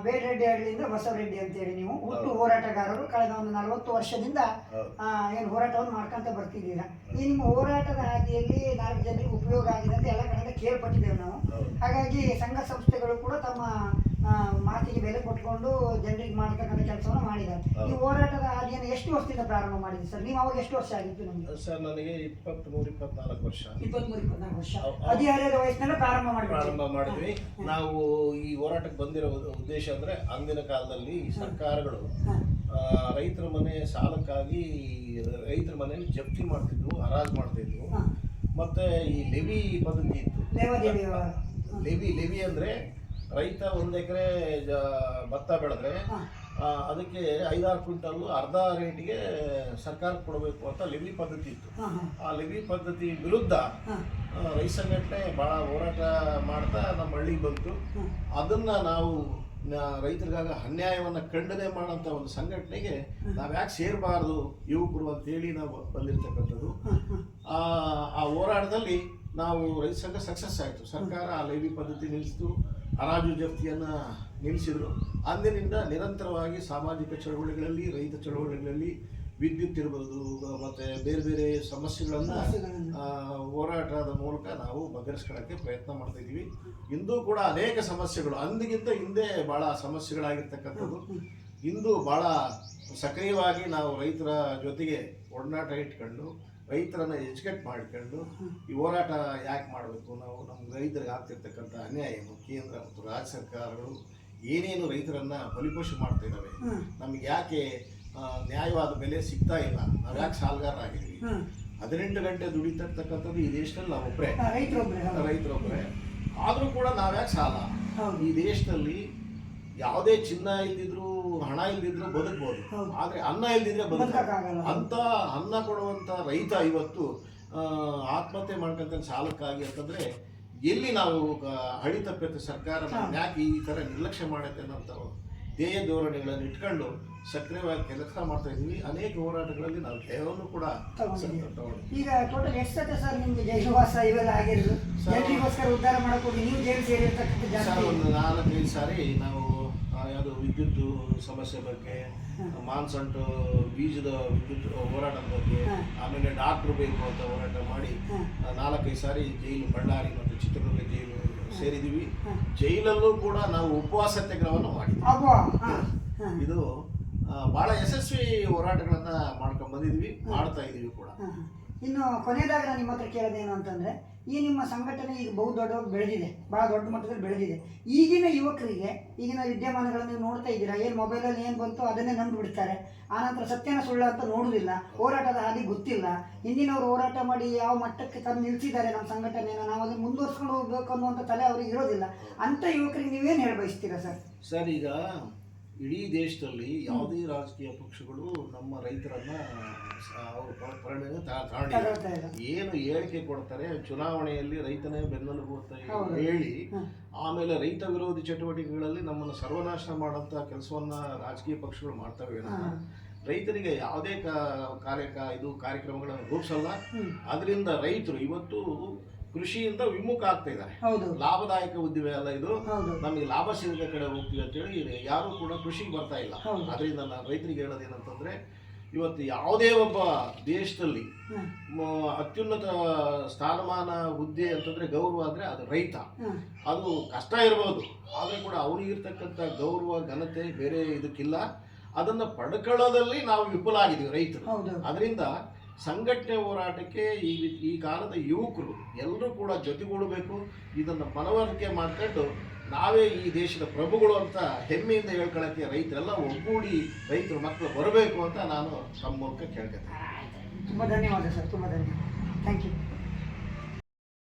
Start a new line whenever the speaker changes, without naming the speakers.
ಬೇಡರೆಡ್ಡಿ ಹಳ್ಳಿಯಿಂದ ಬಸವರೆಡ್ಡಿ ಅಂತೇಳಿ ನೀವು ಹುಟ್ಟು ಹೋರಾಟಗಾರರು ಕಳೆದ ಒಂದು 40 ವರ್ಷದಿಂದ ಏನು ಹೋರಾಟವನ್ನು ಮಾಡ್ಕೊಂತ ಬರ್ತಿದ್ದೀರಾ. ಈ ನಿಮ್ಮ ಹೋರಾಟದ ಹಾದಿಯಲ್ಲಿ 4 ಜನರಿಗೆ ಉಪಯೋಗ ಆಗಿದೆ ಅಂತ ಎಲ್ಲ ಕಡೆಯಿಂದ ಕೇಳ್ಪಟ್ಟಿದ್ದೇವೆ ನಾವು. ಹಾಗಾಗಿ ಸಂಘ ಸಂಸ್ಥೆಗಳು ಕೂಡ ತಮ್ಮ ಮಾತಿಗೆ ಬೆಲೆ ಕೊಟ್ಕೊಂಡು ಜನರಿಗೆ ಮಾಡ್ತಕ್ಕಂಥ ಕೆಲಸವನ್ನು ಮಾಡಿದ್ದಾರೆ. ಈ ಹೋರಾಟದ ಹಾದಿಯನ್ನು ಎಷ್ಟು ವರ್ಷದಿಂದ ಪ್ರಾರಂಭ ಮಾಡಿದ್ರಿ ಸರ್? ನೀವು ಅವಾಗ ಎಷ್ಟು ವರ್ಷ ಆಗಿತ್ತು ನಿಮಗೆ?
ಸರ್ ನನಗೆ 23-24 ವರ್ಷ.
23-24 ವರ್ಷ ಹದಿಹರೆಯದ ವಯಸ್ಸಿನಲ್ಲೇ ಪ್ರಾರಂಭ
ಮಾಡಿದ್ವಿ. ನಾವು ಈ ಹೋರಾಟಕ್ಕೆ ಬಂದಿರೋ ಉದ್ದೇಶ ಅಂದ್ರೆ ಅಂದಿನ ಕಾಲದಲ್ಲಿ ಸರ್ಕಾರಗಳು ರೈತರ ಮನೆ ಸಾಲಕ್ಕಾಗಿ ರೈತರ ಮನೆಯಲ್ಲಿ ಜಪ್ತಿ ಮಾಡ್ತಿದ್ವು, ಹರಾಜು ಮಾಡ್ತಿದ್ವು. ಮತ್ತೆ ಈ ಲೆವಿ ಪದ್ಧತಿ ಇತ್ತು. ಲೆವಿ ಅಂದ್ರೆ ರೈತ 1 ಎಕರೆ ಭತ್ತ ಬೆಳೆದ್ರೆ ಅದಕ್ಕೆ 5-6 ಕ್ವಿಂಟಲ್ ಅರ್ಧ ರೇಟಿಗೆ ಸರ್ಕಾರ ಕೊಡಬೇಕು ಅಂತ ಲೆವಿ ಪದ್ಧತಿ ಇತ್ತು. ಆ ಲೆವಿ ಪದ್ಧತಿ ವಿರುದ್ಧ ರೈತ ಸಂಘಟನೆ ಭಾಳ ಹೋರಾಟ ಮಾಡ್ತಾ ನಮ್ಮ ಹಳ್ಳಿಗೆ ಬಂತು. ಅದನ್ನ ನಾವು ರೈತರಿಗಾಗ ಅನ್ಯಾಯವನ್ನು ಖಂಡನೆ ಮಾಡೋಂಥ ಒಂದು ಸಂಘಟನೆಗೆ ನಾವ್ಯಾಕೆ ಸೇರಬಾರ್ದು ಯುವಕರು ಅಂತೇಳಿ ನಾವು ಬಂದಿರ್ತಕ್ಕಂಥದ್ದು. ಆ ಹೋರಾಟದಲ್ಲಿ ನಾವು ರೈತ ಸಂಘ ಸಕ್ಸಸ್ ಆಯಿತು. ಸರ್ಕಾರ ಆ ಲೆವಿ ಪದ್ಧತಿ ನಿಲ್ಲಿಸಿತು, ಹರಾಜು ಜಪ್ತಿಯನ್ನು ನಿಲ್ಲಿಸಿದ್ರು. ಅಂದಿನಿಂದ ನಿರಂತರವಾಗಿ ಸಾಮಾಜಿಕ ಚಳವಳಿಗಳಲ್ಲಿ, ರೈತ ಚಳವಳಿಗಳಲ್ಲಿ, ವಿದ್ಯುತ್ ಇರ್ಬೋದು ಮತ್ತು ಬೇರೆ ಬೇರೆ ಸಮಸ್ಯೆಗಳನ್ನು ಹೋರಾಟದ ಮೂಲಕ ನಾವು ಬಗೆಹರಿಸ್ಕೊಳ್ಳೋಕ್ಕೆ ಪ್ರಯತ್ನ ಮಾಡ್ತಾ ಇದ್ದೀವಿ. ಇಂದು ಕೂಡ ಅನೇಕ ಸಮಸ್ಯೆಗಳು ಅಂದಿಗಿಂತ ಹಿಂದೆ ಭಾಳ ಸಮಸ್ಯೆಗಳಾಗಿರ್ತಕ್ಕಂಥದ್ದು. ಇಂದು ಭಾಳ ಸಕ್ರಿಯವಾಗಿ ನಾವು ರೈತರ ಜೊತೆಗೆ ಒಡನಾಟ ಇಟ್ಕೊಂಡು ರೈತರನ್ನು ಎಜುಕೇಟ್ ಮಾಡ್ಕೊಂಡು ಈ ಹೋರಾಟ ಯಾಕೆ ಮಾಡಬೇಕು, ನಾವು ನಮ್ಮ ರೈತರಿಗೆ ಆಗ್ತಿರ್ತಕ್ಕಂಥ ಅನ್ಯಾಯ ಏನು, ಕೇಂದ್ರ ಮತ್ತು ರಾಜ್ಯ ಸರ್ಕಾರಗಳು ಏನೇನು ರೈತರನ್ನು ಬಲಿಪಶು ಮಾಡ್ತಾ ಇದ್ದಾವೆ, ನಮಗೆ ಯಾಕೆ ನ್ಯಾಯವಾದ ಬೆಲೆ ಸಿಗ್ತಾ ಇಲ್ಲ, ನಾವು ಯಾಕೆ ಸಾಲಗಾರರಾಗಿದ್ದೀವಿ, 18 ಗಂಟೆ ದುಡಿತಿರ್ತಕ್ಕಂಥದ್ದು ಈ ದೇಶದಲ್ಲಿ ನಾವೊಬ್ಬರೇ ರೈತರೊಬ್ಬರೇ, ಆದರೂ ಕೂಡ ನಾವ್ಯಾಕೆ ಸಾಲ, ಈ ದೇಶದಲ್ಲಿ ಯಾವುದೇ ಚಿನ್ನ ಇಲ್ದಿದ್ರು ಹಣ ಇಲ್ದಿದ್ರು ಬದುಕ್ಬೋದು, ಆದರೆ ಅನ್ನ ಇಲ್ದಿದ್ರೆ ಅಂತ ಅನ್ನ ಕೊಡುವಂಥ ರೈತ ಇವತ್ತು ಆತ್ಮಹತ್ಯೆ ಮಾಡ್ಕೊಂತ ಸಾಲಕ್ಕಾಗಿ ಅಂತಂದ್ರೆ ಎಲ್ಲಿ ನಾವು ಹಳಿ ತಪ್ಪಿತ್ತು ಸರ್ಕಾರ ಯಾಕೆ ಈ ಥರ ನಿರ್ಲಕ್ಷ್ಯ ಮಾಡುತ್ತೆ ಅನ್ನೋಂಥ ಧ್ಯೇಯ ಧೋರಣೆಗಳನ್ನು ಇಟ್ಕೊಂಡು ಸಕ್ರಿಯವಾಗಿ ಕೆಲಸ ಮಾಡ್ತಾ ಇದ್ವಿ. ಅನೇಕ ಹೋರಾಟಗಳಲ್ಲಿ ನಾವು ಜಯವನ್ನು ಕೂಡ
ಈಗ ಟೋಟಲ್ ಎಷ್ಟು ಸತ ಸರ್ ನಿಮ್ಗೆ ಜೈಲವಾಸ ಇವೆಲ್ಲ ಆಗಿರೋದು? ಜನರಿಗೋಸ್ಕರ ಉದ್ಧಾರ ಮಾಡೋಕೆ ನೀವು ಜೈಲು ಸೇರಿರ್ತಕ್ಕಂಥ
ಒಂದು 4-5 ಸಾರಿ ನಾವು ಯಾವುದು ವಿದ್ಯುತ್ ಸಮಸ್ಯೆ ಬಗ್ಗೆ, ಮಾನ್ಸಂಟು ಬೀಜದ ವಿದ್ಯುತ್ ಹೋರಾಟದ ಬಗ್ಗೆ, ಆಮೇಲೆ ಡಾಕ್ಟ್ರು ಬೇಕು ಅಂತ ಹೋರಾಟ ಮಾಡಿ 4-5 ಸಾರಿ ಜೈಲು, ಬಳ್ಳಾರಿ ಮತ್ತು ಚಿತ್ರದುರ್ಗ ಜೈಲು ಸೇರಿದ್ದೀವಿ. ಜೈಲಲ್ಲೂ ಕೂಡ ನಾವು ಉಪವಾಸ ಸತ್ಯಾಗ್ರಹವನ್ನು ಮಾಡಿದ್ವಿ. ಇದು ಬಹಳ ಯಶಸ್ವಿ ಹೋರಾಟಗಳನ್ನ ಮಾಡ್ಕೊಂಡು ಬಂದಿದ್ವಿ, ಮಾಡ್ತಾ ಇದೀವಿ ಕೂಡ.
ಇನ್ನು ಕೊನೆಯದಾಗ ನಾನು ನಿಮ್ಮ ಹತ್ರ ಕೇಳೋದೇನು ಅಂತಂದ್ರೆ, ಈ ನಿಮ್ಮ ಸಂಘಟನೆ ಈಗ ಬಹು ದೊಡ್ಡವಾಗಿ ಬೆಳೆದಿದೆ, ಬಹಳ ದೊಡ್ಡ ಮಟ್ಟದಲ್ಲಿ ಬೆಳೆದಿದೆ. ಈಗಿನ ಯುವಕರಿಗೆ ಈಗಿನ ವಿದ್ಯಮಾನಗಳನ್ನು ನೀವು ನೋಡ್ತಾ ಇದ್ದೀರಾ, ಏನು ಮೊಬೈಲಲ್ಲಿ ಏನು ಬಂತು ಅದನ್ನೇ ನಂಬಿಬಿಡ್ತಾರೆ. ಆನಂತರ ಸತ್ಯನ ಸುಳ್ಳ ಅಂತ ನೋಡುವುದಿಲ್ಲ, ಹೋರಾಟದ ಹಾದಿ ಗೊತ್ತಿಲ್ಲ. ಹಿಂದಿನವರು ಹೋರಾಟ ಮಾಡಿ ಯಾವ ಮಟ್ಟಕ್ಕೆ ತಂದು ನಿಲ್ಲಿಸಿದ್ದಾರೆ ನಮ್ಮ ಸಂಘಟನೆಯನ್ನು, ನಾವು ಅದನ್ನು ಮುಂದುವರ್ಸ್ಕೊಂಡು ಹೋಗ್ಬೇಕು ಅನ್ನುವಂಥ ತಲೆ ಅವ್ರಿಗೆ ಇರೋದಿಲ್ಲ. ಅಂಥ ಯುವಕರಿಗೆ ನೀವೇನು ಹೇಳ ಬಯಸ್ತೀರಾ ಸರ್?
ಸರ್, ಈಗ ಇಡೀ ದೇಶದಲ್ಲಿ ಯಾವುದೇ ರಾಜಕೀಯ ಪಕ್ಷಗಳು ನಮ್ಮ ರೈತರನ್ನ ಏನು ಹೇಳಿಕೆ ಕೊಡ್ತಾರೆ, ಚುನಾವಣೆಯಲ್ಲಿ ರೈತನೇ ಬೆನ್ನೆಲುಬು ಅಂತ ಹೇಳಿ ಆಮೇಲೆ ರೈತ ವಿರೋಧಿ ಚಟುವಟಿಕೆಗಳಲ್ಲಿ ನಮ್ಮನ್ನು ಸರ್ವನಾಶ ಮಾಡೋಂಥ ಕೆಲಸವನ್ನ ರಾಜಕೀಯ ಪಕ್ಷಗಳು ಮಾಡ್ತವೆ. ರೈತರಿಗೆ ಯಾವುದೇ ಕಾರ್ಯಕ್ರಮಗಳನ್ನು ರೂಪಿಸಲ್ಲ. ಅದರಿಂದ ರೈತರು ಇವತ್ತು ಕೃಷಿಯಿಂದ ವಿಮುಖ ಆಗ್ತಾ ಇದ್ದಾರೆ. ಲಾಭದಾಯಕ ಉದ್ದಿಮೆ ಅಲ್ಲ ಇದು, ನಮಗೆ ಲಾಭ ಸಿಗದ ಕಡೆ ಹೋಗ್ತೀವಿ ಅಂತೇಳಿ ಯಾರು ಕೂಡ ಕೃಷಿಗೆ ಬರ್ತಾ ಇಲ್ಲ. ಅದರಿಂದ ನಾನು ರೈತರಿಗೆ ಹೇಳೋದೇನಂತಂದ್ರೆ, ಇವತ್ತು ಯಾವುದೇ ಒಬ್ಬ ದೇಶದಲ್ಲಿ ಅತ್ಯುನ್ನತ ಸ್ಥಾನಮಾನ ಹುದ್ದೆ ಅಂತಂದ್ರೆ ಗೌರವ ಅಂದ್ರೆ ಅದು ರೈತ. ಅದು ಕಷ್ಟ ಇರಬಹುದು, ಆದ್ರೆ ಕೂಡ ಅವನಿಗಿರ್ತಕ್ಕಂಥ ಗೌರವ ಘನತೆ ಬೇರೆ ಇದಕ್ಕಿಲ್ಲ. ಅದನ್ನ ಪಡ್ಕೊಳ್ಳೋದಲ್ಲಿ ನಾವು ವಿಫಲ ಆಗಿದ್ದೀವಿ ರೈತರು. ಅದರಿಂದ ಸಂಘಟನೆ ಹೋರಾಟಕ್ಕೆ ಈ ಕಾಲದ ಯುವಕರು ಎಲ್ಲರೂ ಕೂಡ ಜೊತೆಗೂಡಬೇಕು. ಇದನ್ನು ಮನವರಿಕೆ ಮಾಡ್ಕೊಂಡು ನಾವೇ ಈ ದೇಶದ ಪ್ರಭುಗಳು ಅಂತ ಹೆಮ್ಮೆಯಿಂದ ಹೇಳ್ಕೊಳ್ಳೋಕ್ಕೆ ರೈತರೆಲ್ಲ ಒಗ್ಗೂಡಿ ರೈತರು ಮಕ್ಕಳು ಬರಬೇಕು ಅಂತ ನಾನು ತಮ್ಮ ಮೂಲಕ ಕೇಳ್ತೇನೆ.
ತುಂಬ ಧನ್ಯವಾದ ಸರ್, ತುಂಬ ಧನ್ಯವಾದ. Thank you.